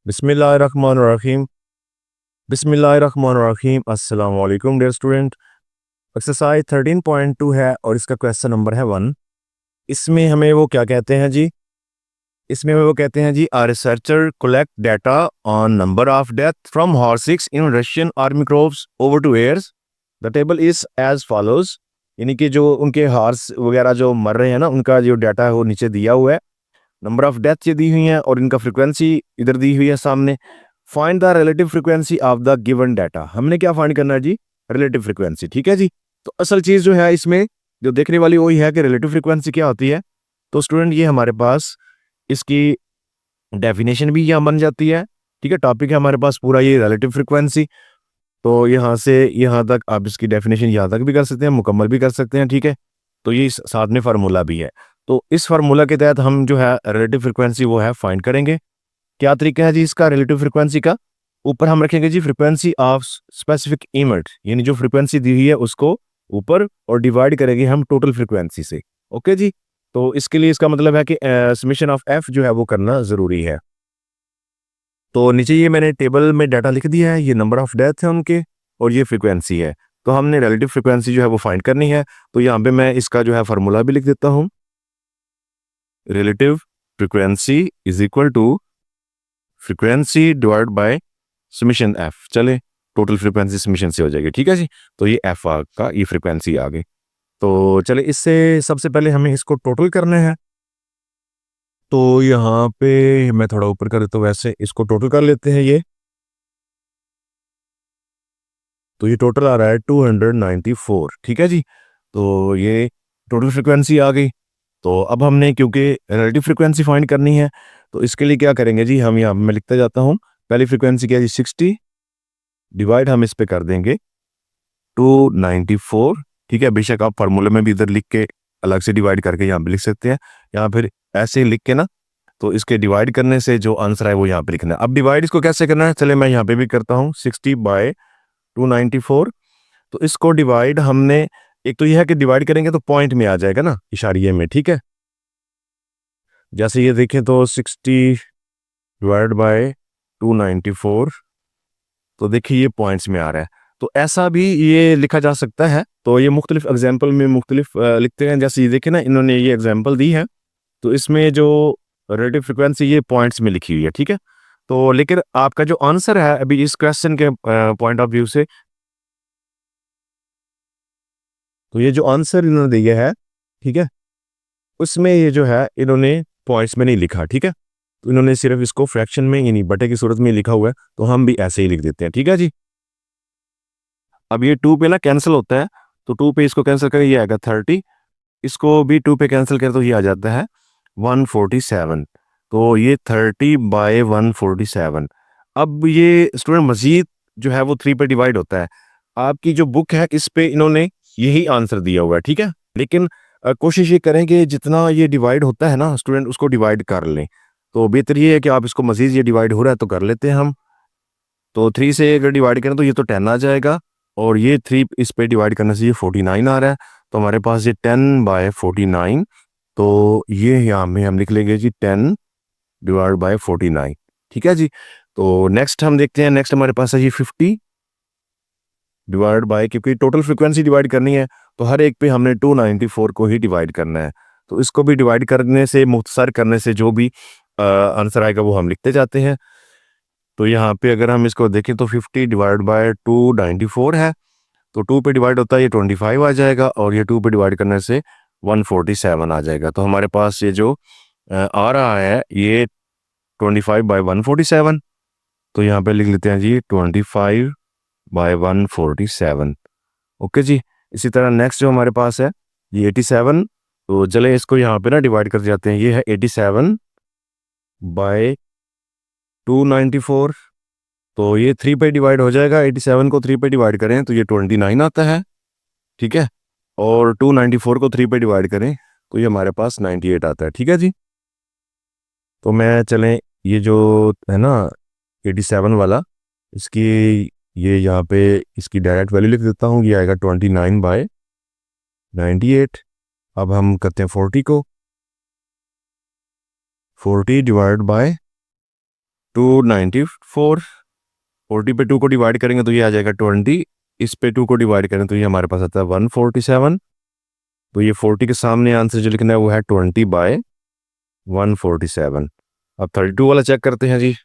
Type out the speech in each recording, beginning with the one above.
बिस्मिल्लाहिर्रहमानिर्रहीम। बिस्मिल्लाहिर्रहमानिर्रहीम। अस्सलाम वालेकुम डियर स्टूडेंट। एक्सरसाइज 13.2 है और इसका क्वेश्चन नंबर है 1। इसमें हमें वो क्या कहते हैं जी, इसमें वो कहते हैं जी, a researcher collect data on number of death from horses in Russian army corps over two years. The table is as follows. यानी कि जो उनके हार्स वगैरह जो मर रहे हैं ना, उनका जो डाटा है वो नीचे दिया हुआ है। नंबर ऑफ डेथ ये दी हुई है और इनका फ्रिक्वेंसी इधर दी हुई है सामने। Find the relative frequency of the given data. हमने क्या फाइंड करना है जी? Relative frequency. ठीक है जी। तो असल चीज जो है इसमें जो देखने वाली वही है कि रिलेटिव फ्रिक्वेंसी क्या होती है। तो स्टूडेंट ये हमारे पास इसकी डेफिनेशन भी यहाँ बन जाती है। ठीक है, टॉपिक है हमारे पास पूरा ये रिलेटिव फ्रिक्वेंसी। तो यहाँ से यहाँ तक आप इसकी डेफिनेशन यहाँ तक भी कर सकते हैं, मुकम्मल भी कर सकते हैं। ठीक है, तो ये साथ में फार्मूला भी है। तो इस फार्मूला के तहत हम जो है रिलेटिव फ्रिक्वेंसी वो है फाइंड करेंगे। क्या तरीका है जी इसका रिलेटिव फ्रिक्वेंसी का? ऊपर हम रखेंगे जी फ्रिक्वेंसी ऑफ स्पेसिफिक इमेज, यानी जो फ्रिक्वेंसी दी हुई है उसको ऊपर, और डिवाइड करेंगे हम टोटल फ्रिक्वेंसी से। ओके जी। तो इसके लिए इसका मतलब है कि समेशन ऑफ एफ जो है वो करना जरूरी है। तो नीचे ये मैंने टेबल में डाटा लिख दिया है, ये नंबर ऑफ डेथ है उनके और ये फ्रिक्वेंसी है। तो हमने रिलेटिव फ्रिक्वेंसी जो है वो फाइंड करनी है। तो यहाँ पे मैं इसका जो है फार्मूला भी लिख देता हूँ। Relative frequency is equal to frequency divide by summation F. चले, टोटल फ्रिक्वेंसी समेशन से हो जाएगी। ठीक है जी। तो ये एफ का ये फ्रिक्वेंसी आ गई। तो चले, इससे सबसे पहले हमें इसको टोटल करना है। तो यहाँ पे मैं थोड़ा ऊपर कर देता हूँ, वैसे इसको टोटल कर लेते हैं ये। तो ये टोटल आ रहा है 294। ठीक है जी। तो ये टोटल फ्रिक्वेंसी आ गई। तो अब हमने क्योंकि रिलेटिव फ्रिक्वेंसी फाइंड करनी है, तो इसके लिए क्या करेंगे जी, हम यहाँ मैं लिखता जाता हूँ। पहली फ्रिक्वेंसी क्या है जी? 60 डिवाइड हम इस पे कर देंगे 294। ठीक है, बेशक आप फार्मूले में भी इधर लिख के अलग से डिवाइड करके यहाँ पे लिख सकते हैं, यहाँ फिर ऐसे ही लिख के ना, तो इसके डिवाइड करने से जो आंसर है वो यहाँ पे लिखना है। अब डिवाइड इसको कैसे करना है, चले मैं यहाँ पे भी करता हूँ। 60/294। तो इसको डिवाइड हमने, एक तो यह है कि डिवाइड करेंगे तो पॉइंट में आ जाएगा ना, इशारिये में। ठीक है, जैसे ये देखें तो 60/294, तो देखिए ये पॉइंट्स में आ रहा है। तो ऐसा भी ये लिखा जा सकता है। तो ये मुख्तलिफ एग्जाम्पल में मुख्तलिफ लिखते हैं। जैसे ये देखें ना, इन्होंने ये एग्जाम्पल दी है, तो इसमें जो रिलेटिव फ्रिक्वेंसी ये पॉइंट्स में लिखी हुई है। ठीक है, तो लेकिन आपका जो आंसर है अभी इस क्वेश्चन के पॉइंट ऑफ व्यू से, तो ये जो आंसर इन्होंने दिया है, ठीक है, उसमें ये जो है इन्होंने पॉइंट्स में नहीं लिखा। ठीक है, तो इन्होंने सिर्फ इसको फ्रैक्शन में यानी बटे की सूरत में लिखा हुआ है, तो हम भी ऐसे ही लिख देते हैं। ठीक है जी। अब ये 2 पे ना कैंसिल होता है, तो 2 पे इसको कैंसिल करें, ये आएगा 30। इसको भी 2 पे कैंसिल करें तो ये आ जाता है 147। तो ये 30/147। अब ये स्टूडेंट मजीद जो है वो 3 पे डिवाइड होता है। आपकी जो बुक है इस पे इन्होंने यही आंसर दिया हुआ है। ठीक है, लेकिन कोशिश ये करें कि जितना ये डिवाइड होता है ना स्टूडेंट, उसको डिवाइड कर लें। तो बेहतर ये है कि आप इसको मजीद ये डिवाइड हो रहा है तो कर लेते हैं हम। तो 3 से अगर डिवाइड करें तो ये तो 10 आ जाएगा, और ये 3 इस पे डिवाइड करने से ये 49 आ रहा है। तो हमारे पास ये 10/49। तो ये यहाँ में हम लिख लेंगे जी 10/49। ठीक है जी। तो नेक्स्ट हम देखते हैं, नेक्स्ट हमारे पास है ये 50 डिवाइड बाय, क्योंकि टोटल फ्रिक्वेंसी डिवाइड करनी है तो हर एक पे हमने 294 को ही डिवाइड करना है। तो इसको भी डिवाइड करने से, मुख्तसर करने से जो भी आंसर आएगा वो हम लिखते जाते हैं। तो यहाँ पे अगर हम इसको देखें तो 50/294 है। तो 2 पे डिवाइड होता है ये 25 आ जाएगा, और ये 2 पे डिवाइड करने से 147 आ जाएगा। तो हमारे पास ये जो आ रहा है ये 25/147। तो यहाँ पे लिख लेते हैं जी 25/147। ओके जी। इसी तरह नेक्स्ट जो हमारे पास है ये 87। तो चले इसको यहाँ पे ना डिवाइड कर जाते हैं। ये है 87/294। तो ये 3 पे डिवाइड हो जाएगा। 87 को 3 पे डिवाइड करें तो ये 29 आता है। ठीक है, और 294 को 3 पे डिवाइड करें तो ये हमारे पास 98 आता है। ठीक है जी। तो मैं चलें, ये जो है ना 87 वाला, इसकी ये यहाँ पे इसकी डायरेक्ट वैल्यू लिख देता हूँ। ये आएगा 29/98। अब हम करते हैं 40 को, 40 डिवाइड बाय 294, 40 पे 2 को डिवाइड करेंगे तो ये आ जाएगा 20, इस पे 2 को डिवाइड करें तो ये हमारे पास आता है 147। तो ये 40 के सामने आंसर जो लिखना है वो है 20/147। अब 32 वाला चेक करते हैं जी।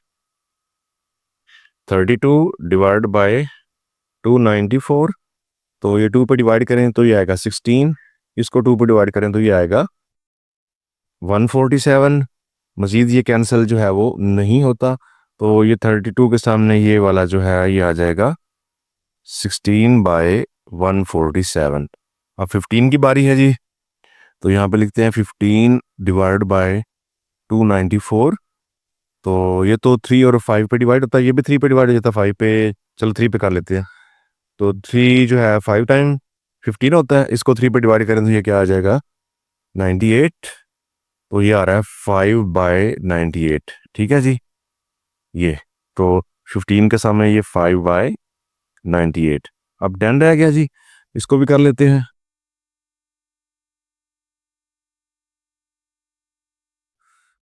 32 डिवाइड बाय 294, तो ये 2 पे डिवाइड करें तो ये आएगा 16, इसको 2 पे डिवाइड करें तो ये आएगा 147। मज़ीद ये कैंसिल जो है वो नहीं होता, तो ये 32 के सामने ये वाला जो है ये आ जाएगा 16/147। अब 15 की बारी है जी, तो यहाँ पे लिखते हैं 15 डिवाइड बाय 294। तो ये तो 3 और 5 पे डिवाइड होता है, ये भी 3 पे डिवाइड हो जाता है 5 पे। चलो 3 पे कर लेते हैं। तो 3 जो है 5 टाइम 15 होता है, इसको 3 पे डिवाइड करें तो ये क्या आ जाएगा 98। तो ये आ रहा है 5/98। ठीक है जी, ये तो 15 के सामने ये 5/98। अब 10 रह गया जी, इसको भी कर लेते हैं।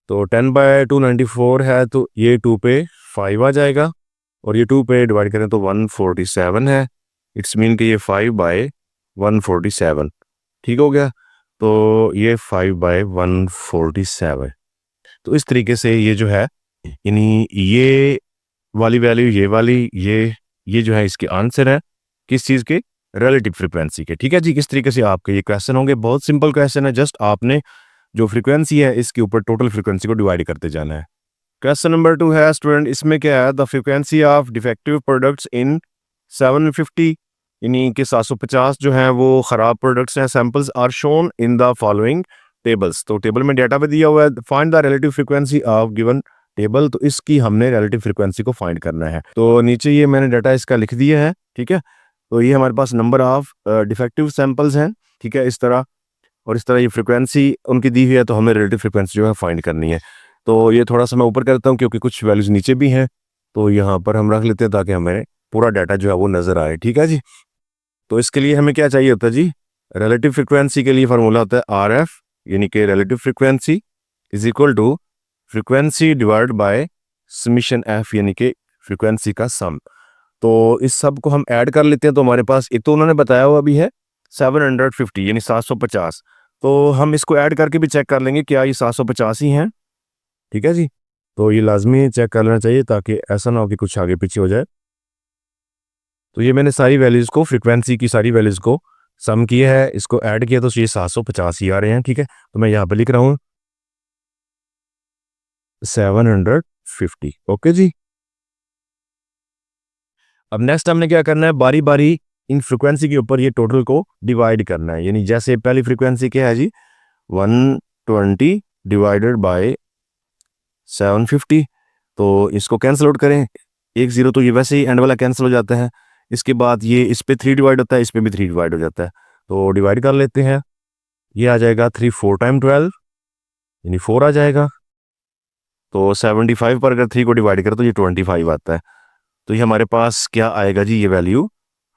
तो 10/294 है, तो ये 2 पे 5 आ जाएगा, और ये 2 पे डिवाइड करें तो 147 है। इट्स मीन कि ये 5/147। ठीक हो गया, तो ये 5/147। तो इस तरीके से ये जो है, यानी ये वाली वैल्यू, ये वाली, ये जो है इसके आंसर है किस चीज़ के, रिलेटिव फ्रीक्वेंसी के। ठीक है जी, किस तरीके से आपके ये क्वेश्चन होंगे, बहुत सिंपल क्वेश्चन है। जस्ट आपने जो फ्रीक्वेंसी है इसके ऊपर टोटल फ्रीक्वेंसी को डिवाइड करते जाना है। क्वेश्चन नंबर 2 है स्टूडेंट, इसमें क्या है, the frequency of defective products in 750, यानी कि 750 जो है वो ख़राब प्रोडक्ट्स हैं, samples are shown in the following tables. तो टेबल में डाटा पे दिया हुआ है, find the relative frequency of given table. तो इसकी हमने रिलेटिव फ्रीक्वेंसी को फाइंड करना है। तो नीचे ये मैंने डाटा इसका लिख दिया है। ठीक है, तो ये हमारे पास नंबर ऑफ डिफेक्टिव सैंपल्स हैं। ठीक है, इस तरह, और इस तरह ये फ्रीक्वेंसी उनकी दी हुई है, तो हमें रिलेटिव फ्रीक्वेंसी जो है फाइंड करनी है। तो ये थोड़ा सा मैं ऊपर करता हूँ क्योंकि कुछ वैल्यूज नीचे भी हैं, तो यहाँ पर हम रख लेते हैं ताकि हमें पूरा डाटा जो है वो नज़र आए। ठीक है जी, तो इसके लिए हमें क्या चाहिए होता है जी, रिलेटिव फ्रीक्वेंसी के लिए फार्मूला होता है RF, यानी कि relative frequency is equal to frequency divide by summation F, यानी कि फ्रीक्वेंसी का सम। तो इस सब को हम ऐड कर लेते हैं, तो हमारे पास एक तो उन्होंने बताया हुआ भी है 750, यानी 750। तो हम इसको ऐड करके भी चेक कर लेंगे क्या ये 750 ही हैं। ठीक है जी, तो ये लाजमी चेक कर लेना चाहिए ताकि ऐसा ना हो कि कुछ आगे पीछे हो जाए। तो ये मैंने सारी वैल्यूज़ को, फ्रीक्वेंसी की सारी वैल्यूज़ को सम किया है, इसको ऐड किया तो ये 750 ही आ रहे हैं। ठीक है, तो मैं यहाँ पे लिख रहा हूँ 750। ओके जी, अब नेक्स्ट हमने क्या करना है, बारी बारी इन फ्रीक्वेंसी के ऊपर ये टोटल को डिवाइड करना है। यानी जैसे पहली फ्रीक्वेंसी क्या है जी, 120 डिवाइडेड बाय 750। तो इसको कैंसिल आउट करें, 10 तो ये वैसे ही एंड वाला कैंसिल हो जाता है। इसके बाद ये इस पे 3 डिवाइड होता है, इस पे भी 3 डिवाइड हो जाता है। तो डिवाइड कर लेते हैं, ये आ जाएगा 3 4 टाइम 12, यानी 4 आ जाएगा। तो 75 पर अगर 3 को डिवाइड करें तो ये 25 आता है। तो ये हमारे पास क्या आएगा जी, ये वैल्यू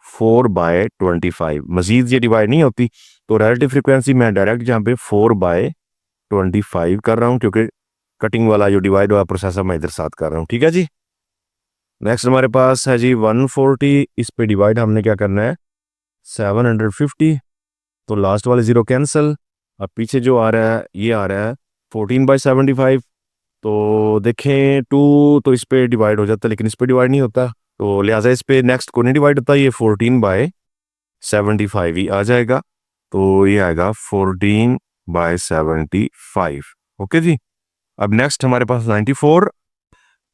4/25। मजीद ये डिवाइड नहीं होती, तो रिलेटिव फ्रीक्वेंसी मैं डायरेक्ट यहाँ पे 4/25 कर रहा हूँ, क्योंकि कटिंग वाला जो डिवाइड वाला प्रोसेस है मैं इधर साथ कर रहा हूँ। ठीक है जी, नेक्स्ट हमारे पास है जी 140, इस पे डिवाइड हमने क्या करना है 750। तो लास्ट वाले 0 कैंसिल। अब पीछे जो आ रहा है ये आ रहा है 14/75। तो देखें 2 तो इस पे डिवाइड हो जाता है, लेकिन इस पे डिवाइड नहीं होता, तो लिहाजा इस पे नेक्स्ट को नहीं डिवाइड होता, ये 14/75 ही आ जाएगा। तो ये आएगा 14/75। ओके जी, अब नेक्स्ट हमारे पास 94।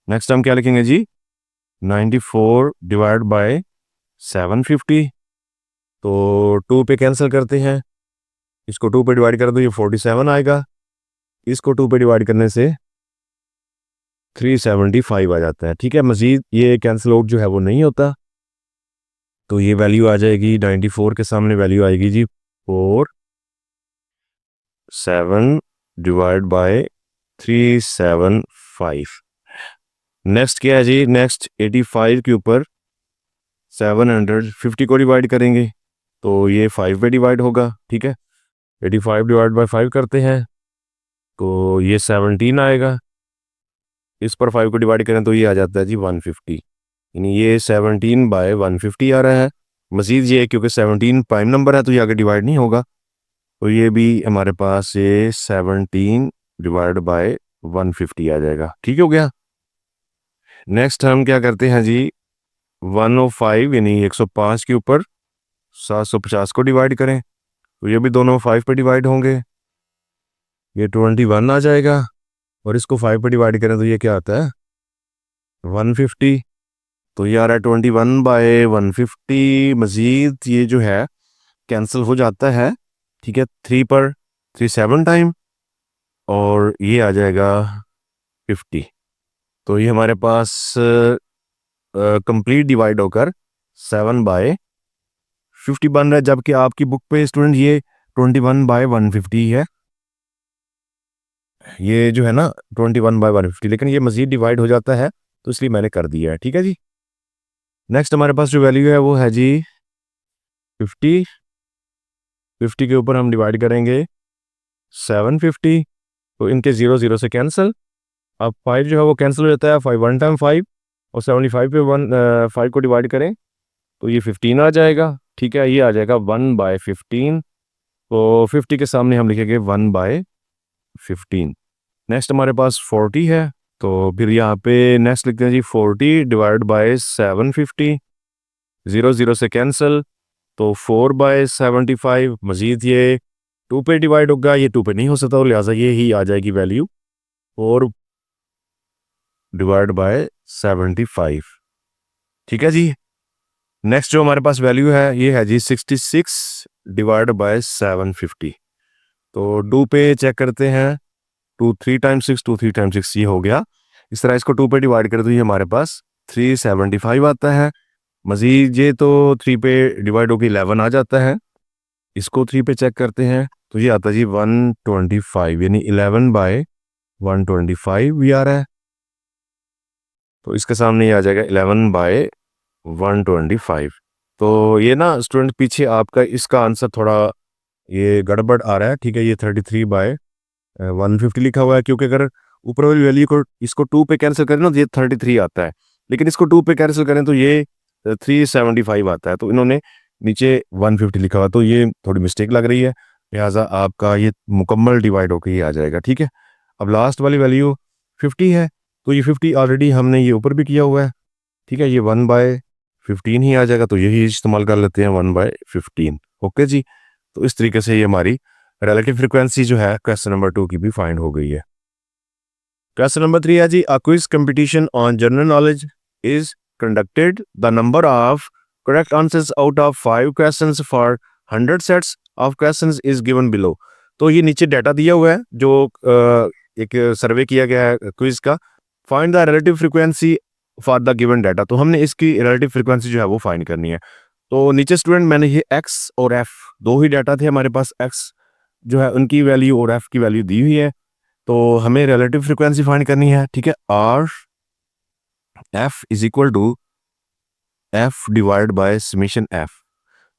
नेक्स्ट हम क्या लिखेंगे जी, 94 डिवाइड बाय 750। तो 2 पे कैंसिल करते हैं, इसको 2 पे डिवाइड कर दो, ये 47 आएगा। इसको 2 पे डिवाइड करने से 375 आ जाता है। ठीक है, मजीद ये कैंसिल आउट जो है वो नहीं होता, तो ये वैल्यू आ जाएगी 94 के सामने वैल्यू आएगी जी 47 डिवाइड बाय 375। नेक्स्ट क्या है जी, नेक्स्ट 85 के ऊपर 750 को डिवाइड करेंगे, तो ये 5 पे डिवाइड होगा। ठीक है, 85 डिवाइड बाय 5 करते हैं, तो ये 17 आएगा। इस पर 5 को डिवाइड करें तो ये आ जाता है जी 150, यानी ये 17/150 आ रहा है। मज़ीद ये क्योंकि 17 प्राइम नंबर है तो ये आगे डिवाइड नहीं होगा, तो ये भी हमारे पास ये 17/150 आ जाएगा। ठीक हो गया। नेक्स्ट हम क्या करते हैं जी, 105 यानी 105 के ऊपर 750 को डिवाइड करें तो ये भी दोनों 5 पे डिवाइड होंगे, ये 21 आ जाएगा। और इसको 5 पे डिवाइड करें तो ये क्या आता है 150, तो ये आ रहा है 21/150। मज़ीद ये जो है कैंसिल हो जाता है, ठीक है, 3 पर 3 7 टाइम, और ये आ जाएगा 50। तो ये हमारे पास कंप्लीट डिवाइड होकर 7/50 बन रहा है, जबकि आपकी बुक पे स्टूडेंट ये 21/150 है, ये जो है ना 21/150, लेकिन ये मज़ीद डिवाइड हो जाता है तो इसलिए मैंने कर दिया है। ठीक है जी। नेक्स्ट हमारे पास जो वैल्यू है वो है जी 50। 50 के ऊपर हम डिवाइड करेंगे 750, तो इनके 0 0 से कैंसिल। अब 5 जो है वो कैंसिल हो जाता है, 5 1 टाइम 5, और 75 पे 5 को डिवाइड करें तो ये 15 आ जाएगा। ठीक है, ये आ जाएगा 1/15, तो 50 के सामने हम लिखेंगे 1/15। नेक्स्ट हमारे पास 40 है, तो फिर यहाँ पे नेक्स्ट लिखते हैं जी 40 डिवाइड बाय 750, 0 0 से कैंसिल, तो 4/75। मज़ीद ये 2 पे डिवाइड होगा, ये 2 पे नहीं हो सकता, तो लिहाजा ये ही आ जाएगी वैल्यू 4 डिवाइड बाय 75। ठीक है जी। नेक्स्ट जो हमारे पास वैल्यू है ये है जी 66 डिवाइड बाय 750, तो 2 पे चेक करते हैं, 2 3 टाइम्स 6, 2 3 टाइम्स 6 ये हो गया। इस तरह इसको 2 पे डिवाइड करें तो ये हमारे पास 375 आता है। मज़ीद ये तो 3 पे डिवाइड होकर 11 आ जाता है, इसको 3 पे चेक करते हैं तो ये आता है जी 125, यानी 11/125 भी आ रहा है, तो इसके सामने ये आ जाएगा 11/125। तो ये ना स्टूडेंट पीछे आपका इसका आंसर थोड़ा ये गड़बड़ आ रहा है। ठीक है, ये 33/150 लिखा हुआ है, क्योंकि अगर ऊपर वाली वैल्यू को इसको 2 पे कैंसिल करें ना तो ये 33 आता है, लेकिन इसको 2 पे कैंसिल करें तो ये 375 आता है, तो इन्होंने नीचे 150 लिखा हुआ, तो ये थोड़ी मिस्टेक लग रही है, लिहाजा आपका ये मुकम्मल डिवाइड होकर ही आ जाएगा। ठीक है, अब लास्ट वाली वैल्यू 50 है, तो ये 50 ऑलरेडी हमने ये ऊपर भी किया हुआ है। ठीक है, ये 1/15 ही आ जाएगा, तो यही इस्तेमाल कर लेते हैं 1/15। ओके जी, तो इस तरीके से ये हमारी रिलेटिव फ्रीक्वेंसी जो है क्वेश्चन नंबर 2 की भी फाइंड हो गई है। क्वेश्चन नंबर 3 है जी, a quiz competition on general knowledge is conducted, the number of correct answers out of 5 questions for 100 sets of questions is given below. तो ये नीचे डाटा दिया हुआ है जो एक सर्वे किया गया है क्विज का, find the relative frequency for the given data. तो हमने इसकी रिलेटिव फ्रीक्वेंसी जो है वो फाइंड करनी है। तो नीचे स्टूडेंट मैंने ये x और f दो ही डाटा थे हमारे पास, x जो है उनकी वैल्यू और f की वैल्यू दी हुई है, तो हमें रिलेटिव फ्रीक्वेंसी फाइंड करनी है। ठीक है, r f is equal to f divide by summation f।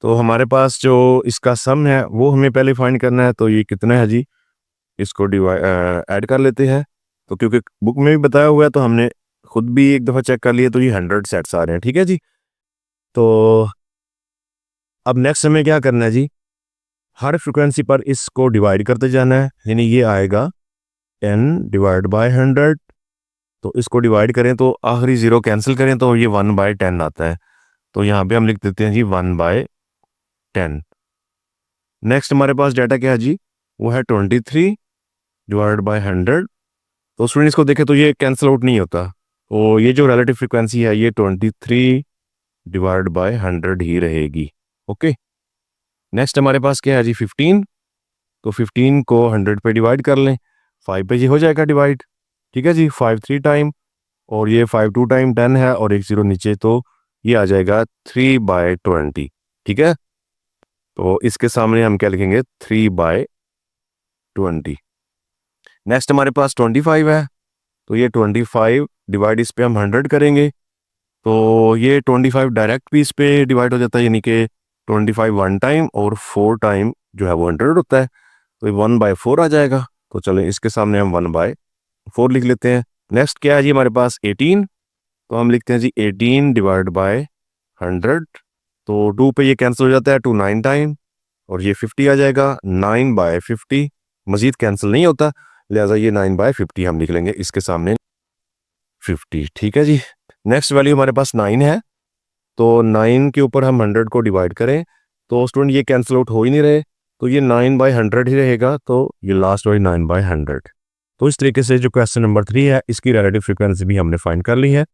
तो हमारे पास जो इसका सम है वो हमें पहले फाइंड करना है, तो ये कितना है जी, इसको डिवाइड ऐड कर लेते हैं। तो क्योंकि बुक में भी बताया हुआ है तो हमने खुद भी एक दफ़ा चेक कर लिया, तो ये 100 सेट्स आ रहे हैं। ठीक है जी, तो अब नेक्स्ट हमें क्या करना है जी, हर फ्रिक्वेंसी पर इसको डिवाइड करते जाना है, यानी ये आएगा 10 डिवाइड बाय 100, तो इसको डिवाइड करें तो आखिरी 0 कैंसिल करें तो ये 1/10 आता है, तो यहाँ पे हम लिख देते हैं जी 1/10। नेक्स्ट हमारे पास डाटा क्या है जी, वो है 23 डिवाइड बाय 100। तो स्टूडेंट इसको देखें तो ये कैंसिल आउट नहीं होता, तो ये जो रिलेटिव फ्रिक्वेंसी है ये 23 डिवाइड बाय 100 ही रहेगी। ओके, नेक्स्ट हमारे पास क्या है जी 15, तो 15 को 100 पे डिवाइड कर लें, 5 पे ये हो जाएगा डिवाइड। ठीक है जी, 5 3 टाइम, और ये 5 2 टाइम 10 है और एक 0 नीचे, तो ये आ जाएगा 3/20। ठीक है, तो इसके सामने हम क्या लिखेंगे 3/20। नेक्स्ट हमारे पास 25 है, तो ये 25 डिवाइड इस पे हम 100 करेंगे, तो ये 25 डायरेक्ट भी इस पे डिवाइड हो जाता है, यानी कि 25 1 टाइम और 4 टाइम जो है वो 100 होता है, तो ये 1/4 आ जाएगा। तो चलें इसके सामने हम 1/4 लिख लेते हैं, नेक्स्ट क्या है जी हमारे पास 18, तो हम लिखते हैं जी 18 डिवाइड बाय 100, तो 2 पे ये कैंसिल हो जाता है, 2 9 टाइम, और ये 50 आ जाएगा, 9/50 मजीद कैंसिल नहीं होता, लिहाजा ये 9/50 हम लिख लेंगे इसके सामने 50। ठीक है जी। नेक्स्ट वैल्यू हमारे पास 9 है, तो 9 के ऊपर हम 100 को डिवाइड करें, तो स्टूडेंट ये कैंसिल आउट हो ही नहीं रहे, तो ये 9/100 ही रहेगा, तो ये लास्ट वाली 9/100। तो इस तरीके से जो क्वेश्चन नंबर 3 है इसकी रिलेटिव फ्रीक्वेंसी भी हमने फाइंड कर ली है।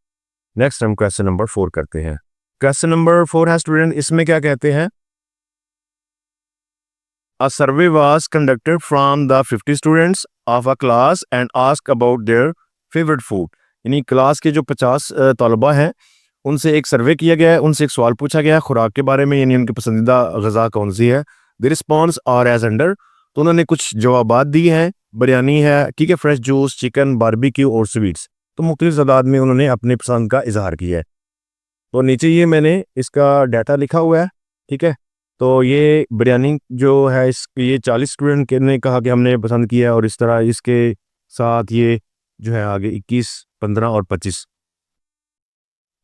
नेक्स्ट हम क्वेश्चन नंबर 4 करते हैं। क्वेश्चन नंबर 4 है स्टूडेंट, इसमें क्या कहते हैं, A survey was conducted from the 50 students of a class and asked about their favorite food। यानी क्लास के जो 50 तलबा हैं उनसे एक सर्वे किया गया है, उनसे एक सवाल पूछा गया है खुराक के बारे में, यानी उनकी पसंदीदा गज़ा कौन सी है। The response are as under, तो उन्होंने कुछ जवाबात दिए हैं, बिरयानी है, ठीक है, फ्रेश जूस, चिकन, बारबेक्यू और स्वीट्स। तो मुख्तलिफ तादाद में उन्होंने अपनी पसंद का इजहार किया है। तो नीचे ये मैंने इसका डाटा लिखा हुआ है, ठीक है। तो ये बिरयानी जो है इस ये 40 स्टूडेंट के ने कहा कि हमने पसंद किया है, और इस तरह इसके साथ ये जो है आगे 21, 15 और 25।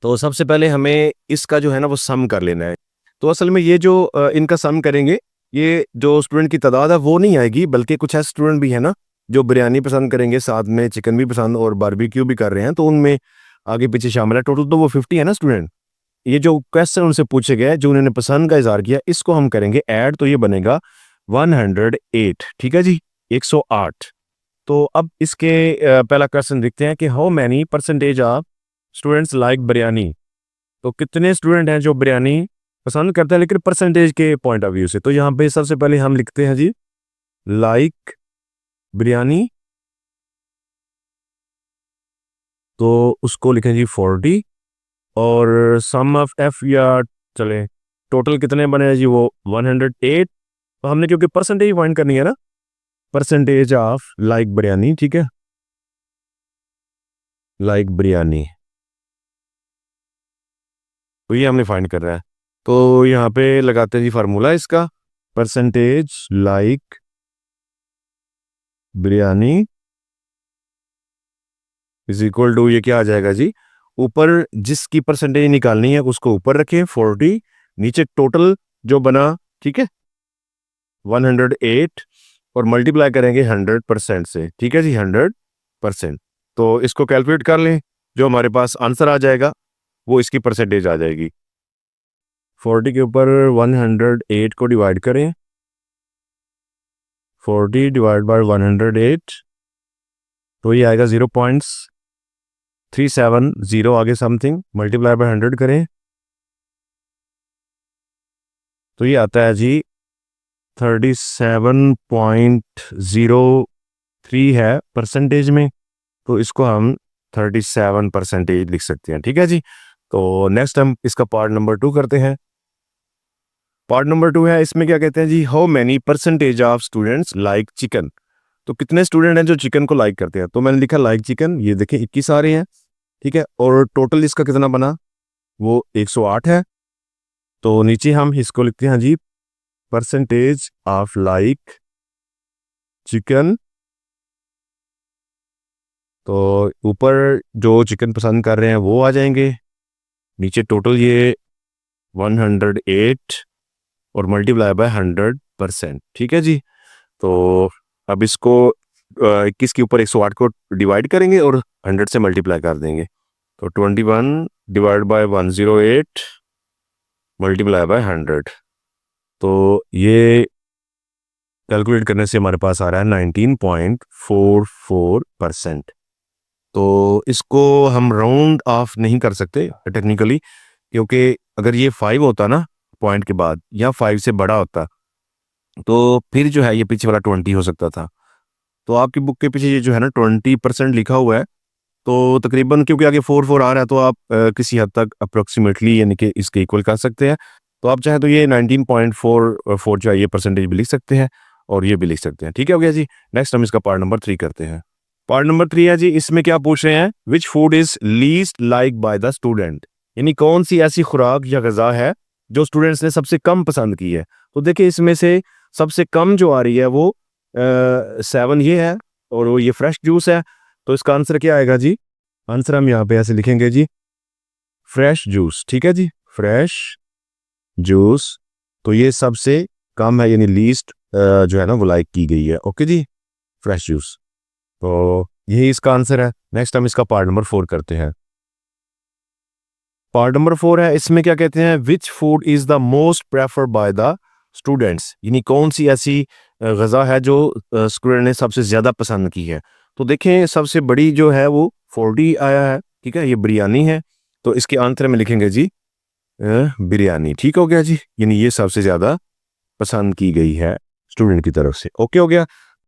तो सबसे पहले हमें इसका जो है ना वो सम कर लेना है। तो असल में ये जो इनका सम करेंगे, ये जो स्टूडेंट की तादाद है वो नहीं आएगी, बल्कि कुछ ऐसे स्टूडेंट भी है ना जो बिरयानी पसंद करेंगे, साथ में चिकन भी पसंद और बारबेक्यू भी कर रहे हैं, तो उनमें आगे पीछे शामिल है। टोटल तो वो 50 है ना स्टूडेंट। ये जो क्वेश्चन उनसे पूछे गए जो उन्होंने पसंद का इजहार किया, इसको हम करेंगे ऐड, तो ये बनेगा 108। ठीक है जी, 108। तो अब इसके पहला क्वेश्चन देखते हैं कि how many percentage of students like biryani. तो कितने स्टूडेंट हैं जो बिरयानी पसंद करते हैं, लेकिन परसेंटेज के पॉइंट ऑफ व्यू से। तो यहाँ पे सबसे पहले हम लिखते हैं जी लाइक बिरयानी, तो उसको लिखें जी 40, और सम ऑफ एफ या चले टोटल कितने बने हैं जी वो 108। तो हमने क्योंकि परसेंटेज फाइंड करनी है ना, परसेंटेज ऑफ लाइक बिरयानी, ठीक है, लाइक बिरयानी, तो ये हमने फाइंड कर रहा है। तो यहाँ पे लगाते हैं जी फार्मूला इसका, percentage like biryani is equal to, ये क्या आ जाएगा जी, ऊपर जिसकी परसेंटेज निकालनी है उसको ऊपर रखें 40, नीचे टोटल जो बना, ठीक है, 108, और मल्टीप्लाई करेंगे 100% से, ठीक है जी, 100%। तो इसको कैलकुलेट कर लें, जो हमारे पास आंसर आ जाएगा वो इसकी परसेंटेज आ जाएगी। 40 के ऊपर 108 को डिवाइड करें, 40 डिवाइड बाय 108, तो ये आएगा 0.370 आगे समथिंग, मल्टीप्लाई बाय 100 करें तो ये आता है जी 37.03 है परसेंटेज में, तो इसको हम 37% लिख सकते हैं। ठीक है जी। तो नेक्स्ट हम इसका पार्ट नंबर 2 करते हैं। पार्ट नंबर 2 है, इसमें क्या कहते हैं जी, how many percentage of students like chicken. तो कितने स्टूडेंट हैं जो चिकन को लाइक करते हैं। तो मैंने लिखा लाइक चिकन, ये देखें 21 आ रहे हैं, ठीक है, और टोटल इसका कितना बना वो 108 है। तो नीचे हम इसको लिखते हैं जी परसेंटेज ऑफ लाइक चिकन, तो ऊपर जो चिकन पसंद कर रहे हैं वो आ जाएंगे, नीचे टोटल ये 108 और मल्टीप्लाई बाय 100%। ठीक है जी। तो अब इसको 21 के ऊपर 108 को डिवाइड करेंगे और 100 से मल्टीप्लाई कर देंगे, तो 21 डिवाइड बाय 108 मल्टीप्लाई बाय 100, तो ये कैलकुलेट करने से हमारे पास आ रहा है 19.44%। तो इसको हम राउंड ऑफ नहीं कर सकते टेक्निकली, क्योंकि अगर ये 5 होता ना पॉइंट के बाद, या 5 से बड़ा होता, तो फिर जो है ये पीछे वाला 20 हो सकता था। तो आपकी बुक के पीछे ये जो है ना 20% लिखा हुआ है, तो तकरीबन क्योंकि आगे 4 आ रहा है, तो आप किसी हद तक अप्रोक्सीमेटली यानी कि इसके इक्वल कर सकते हैं। तो आप चाहे तो ये 19.44 जो है ये परसेंटेज भी लिख सकते हैं और ये भी लिख सकते हैं। ठीक है हो गया जी। नेक्स्ट हम इसका पार्ट नंबर 3 करते हैं। पार्ट नंबर 3 है जी, इसमें क्या पूछ रहे हैं, which food is least like by the student. यानी कौन सी ऐसी खुराक या गज़ा है जो स्टूडेंट्स ने सबसे कम पसंद की है। तो देखिए इसमें से सबसे कम जो आ रही है वो 7 ये है, और वो ये फ्रेश जूस है। तो इसका आंसर क्या आएगा जी? आंसर हम यहाँ पे ऐसे लिखेंगे जी, फ्रेश जूस। ठीक है जी, फ्रेश जूस। तो ये सबसे कम है, यानी लीस्ट जो है ना वो लाइक की गई है। ओके जी, फ्रेश जूस। तो यही इसका आंसर है। नेक्स्ट हम इसका पार्ट नंबर 4 करते हैं। पार्ट नंबर 4 है, इसमें क्या कहते हैं, which food is the most preferred by the students, यानी कौन सी ऐसी गज़ा है जो स्टूडेंट ने सबसे ज़्यादा पसंद की है। तो देखें सबसे बड़ी जो है वो 40 आया है। ठीक है, ये बिरयानी है। तो इसके आंसर में लिखेंगे जी बिरयानी। ठीक हो गया जी, यानी ये सबसे ज़्यादा पसंद की गई है स्टूडेंट की तरफ से। ओके हो गया।